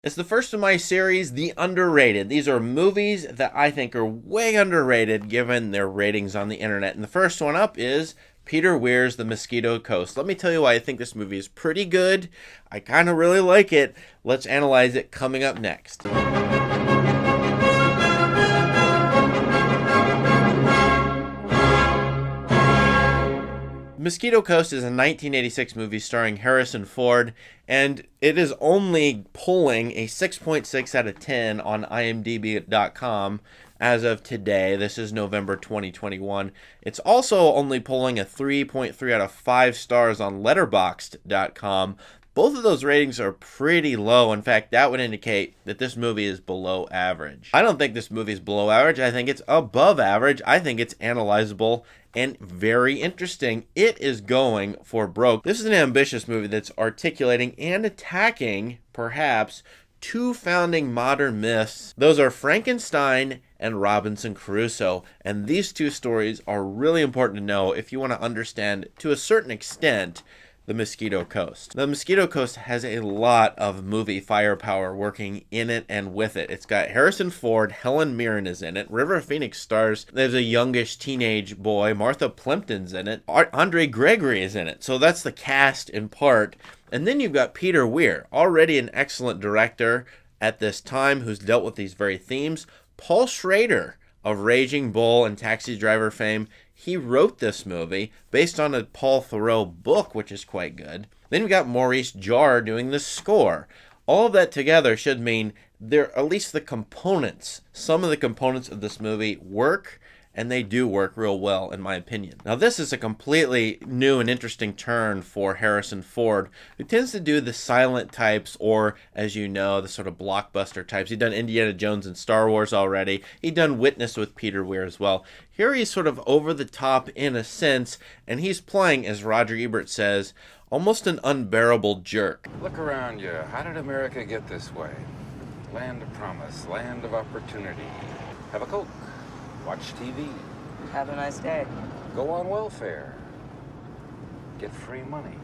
It's the first of my series, The Underrated. These are movies that I think are way underrated given their ratings on the internet. And the first one up is Peter Weir's The Mosquito Coast. Let me tell you why I think this movie is pretty good. I kind of really like it. Let's analyze it coming up next. Mosquito Coast is a 1986 movie starring Harrison Ford, and it is only pulling a 6.6 out of 10 on IMDb.com as of today. This is November 2021. It's also only pulling a 3.3 out of 5 stars on Letterboxd.com. Both of those ratings are pretty low. In fact, that would indicate that this movie is below average. I don't think this movie is below average. I think it's above average. I think it's analyzable and very interesting. It is going for broke. This is an ambitious movie that's articulating and attacking, perhaps, two founding modern myths. Those are Frankenstein and Robinson Crusoe. And these two stories are really important to know if you want to understand, to a certain extent, the Mosquito Coast. The Mosquito Coast has a lot of movie firepower working in it and with it. It's got Harrison Ford, Helen Mirren is in it, River Phoenix stars. There's a youngish teenage boy, Martha Plimpton's in it, Andre Gregory is in it. So that's the cast in part. And then you've got Peter Weir, already an excellent director at this time who's dealt with these very themes. Paul Schrader of Raging Bull and Taxi Driver fame. He wrote this movie based on a Paul Theroux book, which is quite good. Then we got Maurice Jarre doing the score. All of that together should mean there, at least the components, some of the components of this movie work, and they do work real well, in my opinion. Now, this is a completely new and interesting turn for Harrison Ford, who tends to do the silent types, or, as you know, the sort of blockbuster types. He's done Indiana Jones and Star Wars already. He's done Witness with Peter Weir as well. Here he's sort of over the top in a sense, and he's playing, as Roger Ebert says, almost an unbearable jerk. Look around you. How did America get this way? Land of promise, land of opportunity. Have a Coke. Watch TV. Have a nice day. Go on welfare. Get free money.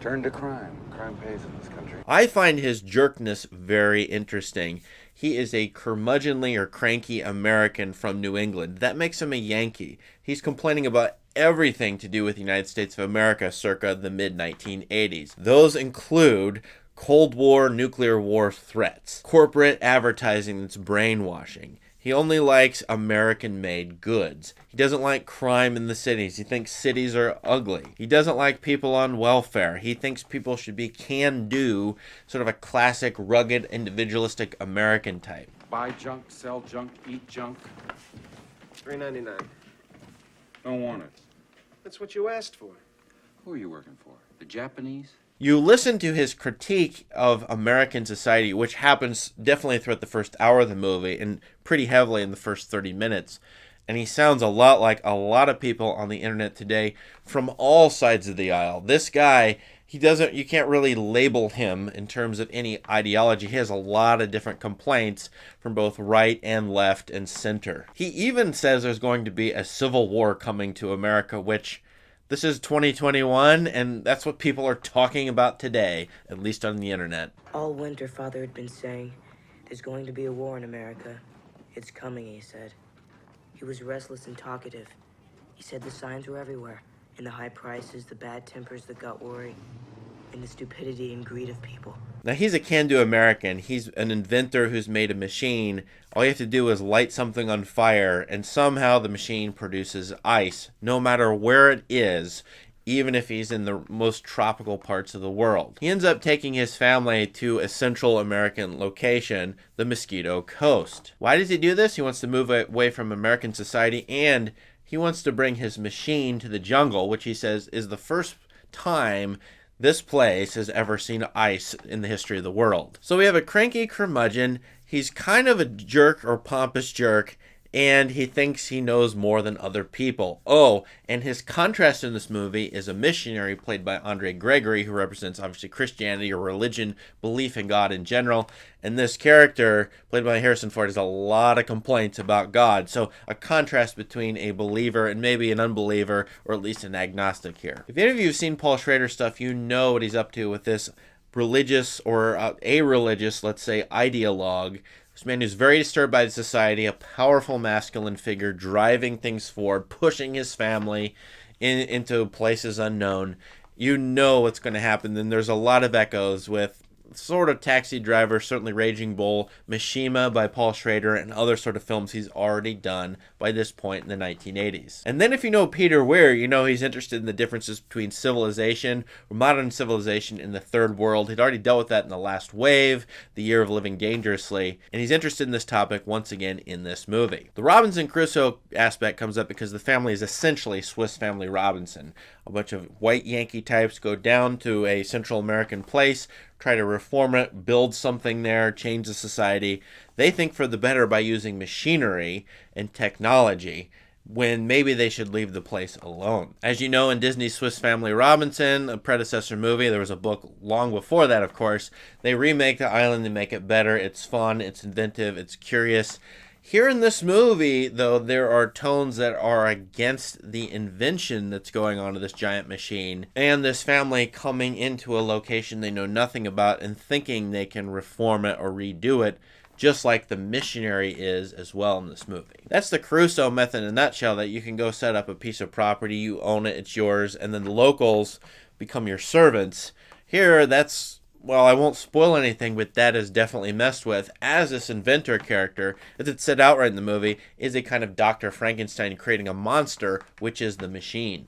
Turn to crime. Crime pays in this country. I find his jerkness very interesting. He is a curmudgeonly or cranky American from New England. That makes him a Yankee. He's complaining about everything to do with the United States of America circa the mid-1980s. Those include Cold War, nuclear war threats, corporate advertising that's brainwashing. He only likes American-made goods. He doesn't like crime in the cities. He thinks cities are ugly. He doesn't like people on welfare. He thinks people should be can-do, sort of a classic, rugged, individualistic American type. Buy junk, sell junk, eat junk. $3.99. Don't want it. That's what you asked for. Who are you working for? The Japanese? You listen to his critique of American society, which happens definitely throughout the first hour of the movie and pretty heavily in the first 30 minutes. And he sounds a lot like a lot of people on the internet today from all sides of the aisle. This guy, you can't really label him in terms of any ideology. He has a lot of different complaints from both right and left and center. He even says there's going to be a civil war coming to America, which this is 2021, and that's what people are talking about today, at least on the internet. All winter, Father had been saying, there's going to be a war in America. It's coming, he said. He was restless and talkative. He said the signs were everywhere. In the high prices, the bad tempers, the gut worry, and the stupidity and greed of people. Now, he's a can-do American. He's an inventor who's made a machine. All you have to do is light something on fire, and somehow the machine produces ice, no matter where it is, even if he's in the most tropical parts of the world. He ends up taking his family to a Central American location, the Mosquito Coast. Why does he do this? He wants to move away from American society, and he wants to bring his machine to the jungle, which he says is the first time this place has ever seen ice in the history of the world. So we have a cranky curmudgeon. He's kind of a jerk or pompous jerk, and he thinks he knows more than other people. Oh, and his contrast in this movie is a missionary played by Andre Gregory, who represents obviously Christianity or religion, belief in God in general. And this character, played by Harrison Ford, has a lot of complaints about God. So a contrast between a believer and maybe an unbeliever, or at least an agnostic here. If any of you have seen Paul Schrader stuff, you know what he's up to with this religious or a religious, let's say, ideologue. This man who's very disturbed by society, a powerful masculine figure driving things forward, pushing his family into places unknown. You know what's going to happen. Then there's a lot of echoes with sort of Taxi Driver, certainly Raging Bull, Mishima by Paul Schrader, and other sort of films he's already done by this point in the 1980s. And then if you know Peter Weir, you know he's interested in the differences between civilization, or modern civilization, in the third world. He'd already dealt with that in The Last Wave, The Year of Living Dangerously, and he's interested in this topic once again in this movie. The Robinson Crusoe aspect comes up because the family is essentially Swiss Family Robinson. A bunch of white Yankee types go down to a Central American place, try to reform it, build something there, change the society. They think for the better by using machinery and technology, when maybe they should leave the place alone. As you know, in Disney's Swiss Family Robinson, a predecessor movie, there was a book long before that, of course. They remake the island and make it better. It's fun, it's inventive, it's curious. Here in this movie, though, there are tones that are against the invention that's going on to this giant machine, and this family coming into a location they know nothing about and thinking they can reform it or redo it, just like the missionary is as well in this movie. That's the Crusoe method in a nutshell, that you can go set up a piece of property, you own it, it's yours, and then the locals become your servants. Here, that's... well, I won't spoil anything, but that is definitely messed with, as this inventor character, as it's said outright in the movie, is a kind of Dr. Frankenstein creating a monster, which is the machine.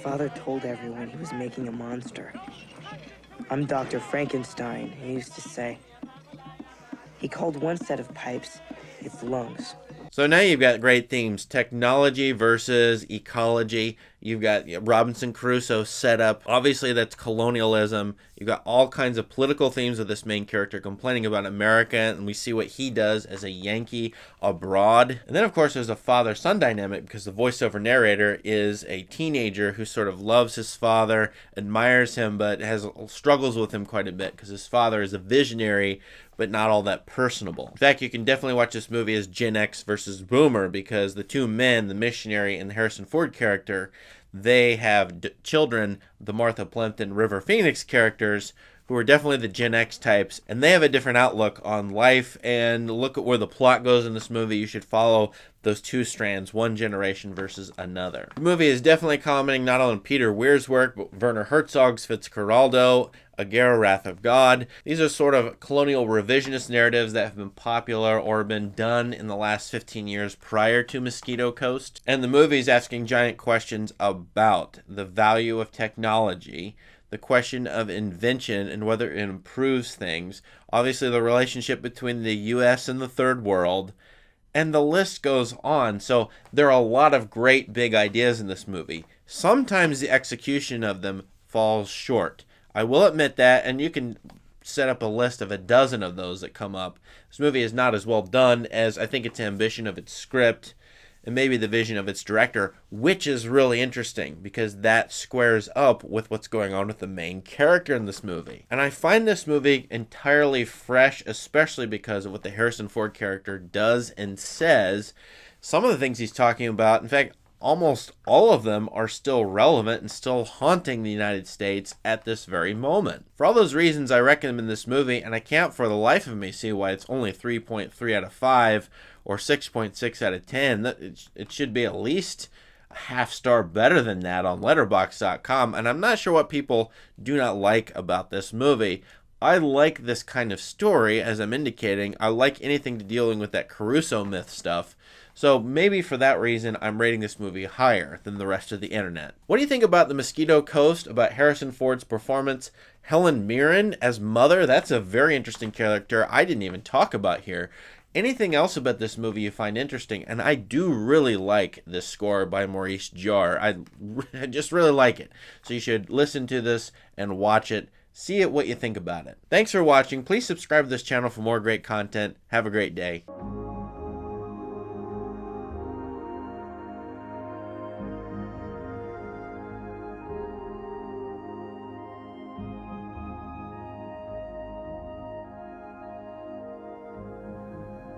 Father told everyone he was making a monster. I'm Dr. Frankenstein, he used to say. He called one set of pipes its lungs. So now you've got great themes: technology versus ecology. You've got Robinson Crusoe set up. Obviously, that's colonialism. You've got all kinds of political themes of this main character complaining about America, and we see what he does as a Yankee abroad. And then, of course, there's a father-son dynamic, because the voiceover narrator is a teenager who sort of loves his father, admires him, but struggles with him quite a bit, because his father is a visionary, but not all that personable. In fact, you can definitely watch this movie as Gen X versus Boomer, because the two men, the missionary and the Harrison Ford character, they have children, the Martha Plimpton, River Phoenix characters, who are definitely the Gen X types, and they have a different outlook on life, and look at where the plot goes in this movie. You should follow those two strands, one generation versus another. The movie is definitely commenting not on Peter Weir's work, but Werner Herzog's Fitzcarraldo, Aguirre, Wrath of God. These are sort of colonial revisionist narratives that have been popular or been done in the last 15 years prior to Mosquito Coast. And the movie is asking giant questions about the value of technology, the question of invention and whether it improves things, obviously the relationship between the U.S. and the third world, and the list goes on. So there are a lot of great big ideas in this movie. Sometimes the execution of them falls short. I will admit that, and you can set up a list of a dozen of those that come up. This movie is not as well done as I think its ambition of its script and maybe the vision of its director, which is really interesting because that squares up with what's going on with the main character in this movie. And I find this movie entirely fresh, especially because of what the Harrison Ford character does and says. Some of the things he's talking about, in fact, almost all of them are still relevant and still haunting the United States at this very moment. For all those reasons, I recommend this movie, and I can't for the life of me see why it's only 3.3 out of 5 or 6.6 out of 10. It should be at least a half star better than that on Letterboxd.com, and I'm not sure what people do not like about this movie. I like this kind of story, as I'm indicating. I like anything dealing with that Crusoe myth stuff. So maybe for that reason, I'm rating this movie higher than the rest of the internet. What do you think about the Mosquito Coast, about Harrison Ford's performance? Helen Mirren as Mother, that's a very interesting character I didn't even talk about here. Anything else about this movie you find interesting? And I do really like this score by Maurice Jarre. I just really like it. So you should listen to this and watch it. See what you think about it. Thanks for watching. Please subscribe to this channel for more great content. Have a great day.